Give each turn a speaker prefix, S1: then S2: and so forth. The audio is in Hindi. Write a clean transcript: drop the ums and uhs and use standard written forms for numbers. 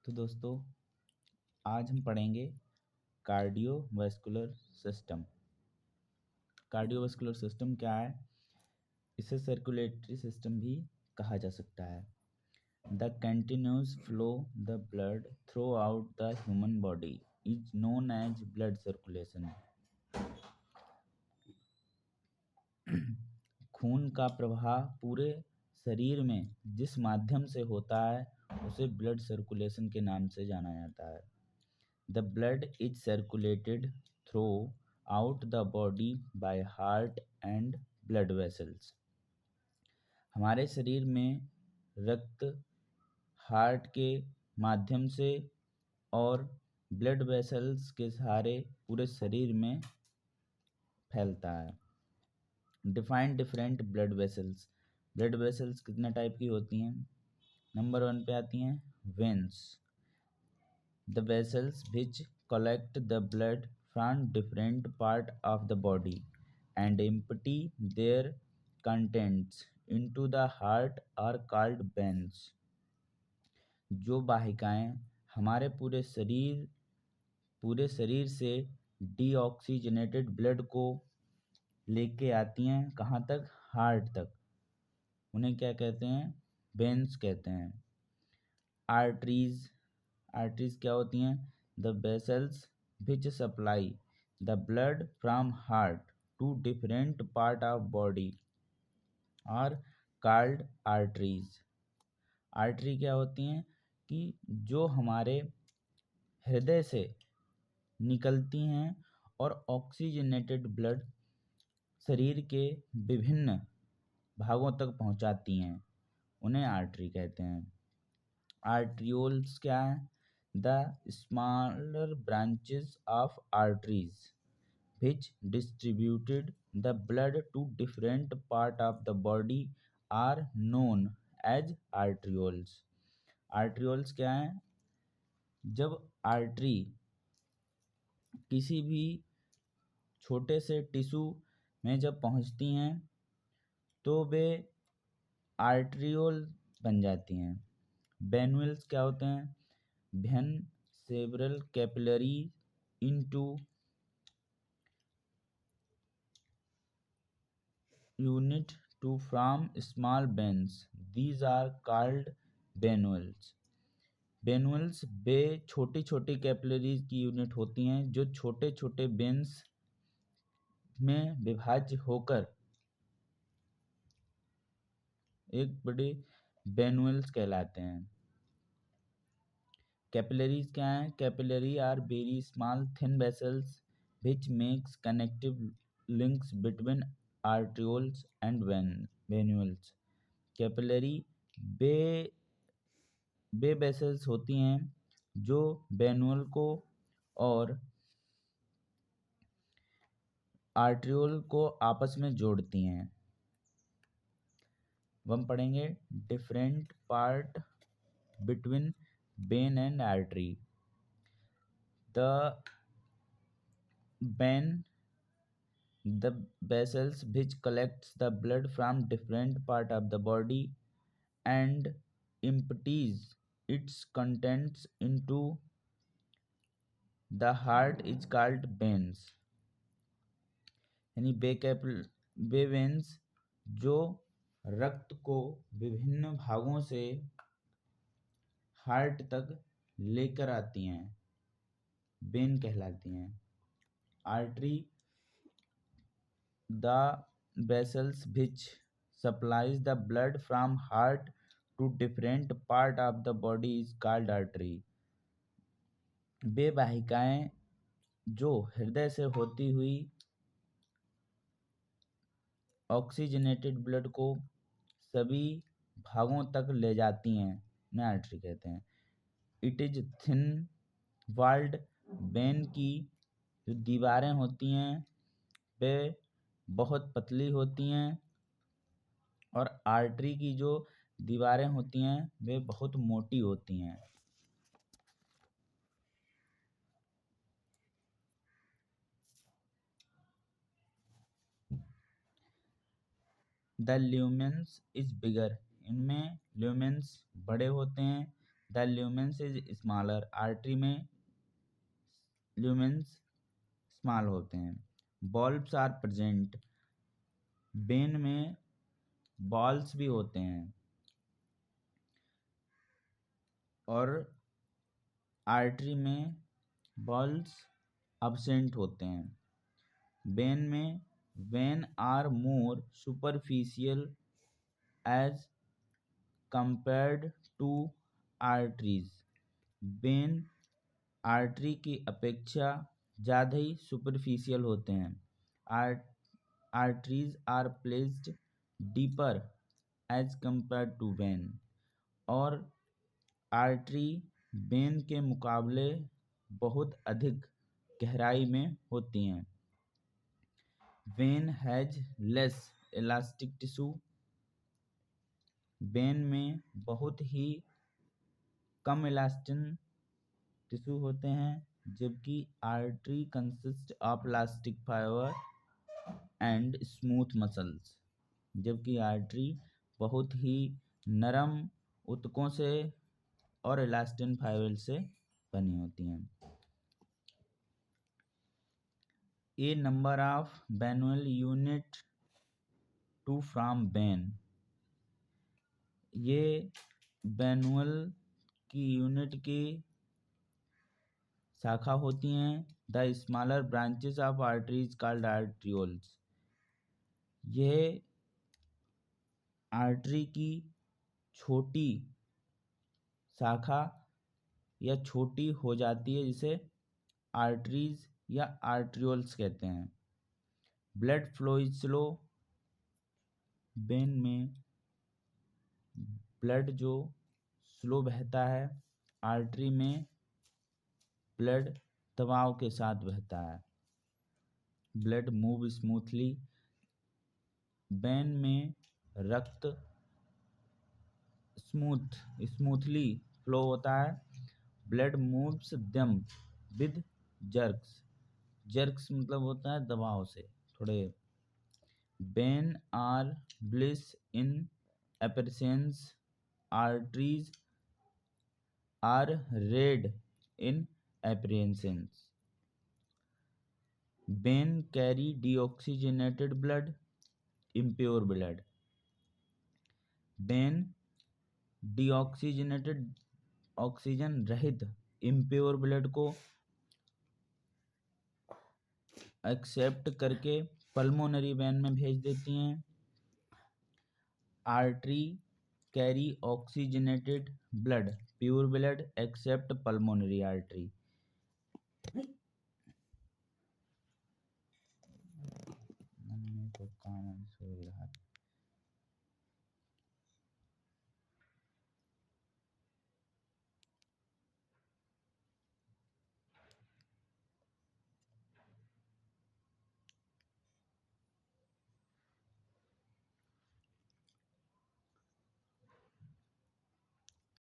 S1: तो दोस्तों आज हम पढ़ेंगे कार्डियोवैस्कुलर सिस्टम। कार्डियोवैस्कुलर सिस्टम क्या है? इसे सर्कुलेटरी सिस्टम भी कहा जा सकता है। The continuous flow the blood throughout the human body is known as blood circulation. खून का प्रवाह पूरे शरीर में जिस माध्यम से होता है उसे ब्लड सर्कुलेशन के नाम से जाना जाता है। The blood is circulated throughout the body by heart and blood vessels. हमारे शरीर में रक्त हार्ट के माध्यम से और ब्लड वेसल्स के सहारे पूरे शरीर में फैलता है। Define different blood vessels. Blood vessels कितने टाइप की होती हैं? नंबर 1 पे आती हैं veins. The vessels which collect the blood from different part of the body and empty their contents into the heart are called veins. जो वाहिकाएं हमारे पूरे शरीर से डीऑक्सीजनेटेड ब्लड को लेके आती हैं कहाँ तक? हार्ट तक। उन्हें क्या कहते हैं? वेन्स कहते हैं। आर्टरीज क्या होती हैं? The vessels which supply the blood from heart to different part of body are called arteries. Artery क्या होती हैं? कि जो हमारे हृदय से निकलती हैं और ऑक्सीजनेटेड ब्लड शरीर के विभिन्न भागों तक पहुंचाती हैं, उन्हें आर्टरी कहते हैं। आर्ट्रियोल्स क्या है? The smaller branches of arteries which distributed the blood to different part of the body are known as arterioles. Arterioles क्या है? जब आर्टरी किसी भी छोटे से टिश्यू में जब पहुंचती हैं तो वे आर्टरियोल बन जाती हैं। वेन्यूल्स क्या होते हैं? vein several capillaries into unit to form small veins. These are called venules. Venules वे छोटी छोटी कैपिलरीज की यूनिट होती हैं जो छोटे छोटे वेन्स में विभाज्य होकर एक बड़े वेन्यूल्स कहलाते हैं। कैपिलरीज क्या हैं? Capillary are very small thin vessels which makes connective links between arterioles and venules. Capillary वे वेसल्स होती हैं जो वेन्यूल को और आर्टरियोल को आपस में जोड़ती हैं। हम पढ़ेंगे different part between when and artery. The vein the vessels which collects the blood from different part of the body and empties its contents into the heart is called veins। यानी वे वेन्स जो रक्त को विभिन्न भागों से हार्ट तक लेकर आती हैं वेन कहलाती हैं। Artery the vessels which supplies the blood from heart to different part of the body is called artery। वे वाहिकाएं जो हृदय से होती हुई ऑक्सीजनेटेड ब्लड को सभी भागों तक ले जाती हैं, उन्हें आर्टरी कहते हैं। It is thin walled vein की जो दीवारें होती हैं वे बहुत पतली होती हैं और आर्टरी की जो दीवारें होती हैं वे बहुत मोटी होती हैं। The lumens is bigger. इनमें ल्यूमेन्स बड़े होते हैं। The lumens is smaller, artery में ल्यूमेंस स्मॉल होते हैं। बॉल्ब्स आर प्रेजेंट, वेन में बॉल्स भी होते हैं और आर्टरी में बॉल्स अब्सेंट होते हैं। वेन में vein are more superficial as compared to arteries, vein artery की अपेक्षा ज़्यादा ही सुपरफिशियल होते हैं। Arteries are placed deeper as compared to vein, और आर्टरी वेन के मुकाबले बहुत अधिक गहराई में होती हैं। Vein has less elastic tissue, vein में बहुत ही कम इलास्टिन टिश्यू होते हैं, जबकि artery consist of elastic fibre and smooth muscles, जबकि आर्टरी बहुत ही नरम ऊतकों से और इलास्टिन फाइबर से बनी होती हैं। A number of venule unit to from vein, ये वेनुअल की यूनिट की शाखा होती हैं। The smaller branches of arteries called arterioles, यह आर्टरी की छोटी शाखा या छोटी हो जाती है, जिसे आर्टरीज या आर्ट्रियोल्स कहते हैं। Blood flow is slow, when में ब्लड जो स्लो बहता है, आर्टरी में ब्लड दबाव के साथ बहता है। ब्लड मूव स्मूथली, वेन में रक्त स्मूथली फ्लो होता है। Blood moves them with jerks, jerks मतलब होता है दबाव से थोड़े। Vein are bluish in appearance, arteries are red in appearance. Vein carry deoxygenated blood, impure blood, vein deoxygenated oxygen रहित इम्प्योर ब्लड को एक्सेप्ट करके पल्मोनरी वेन में भेज देती हैं। Artery carry oxygenated blood, pure blood except pulmonary artery.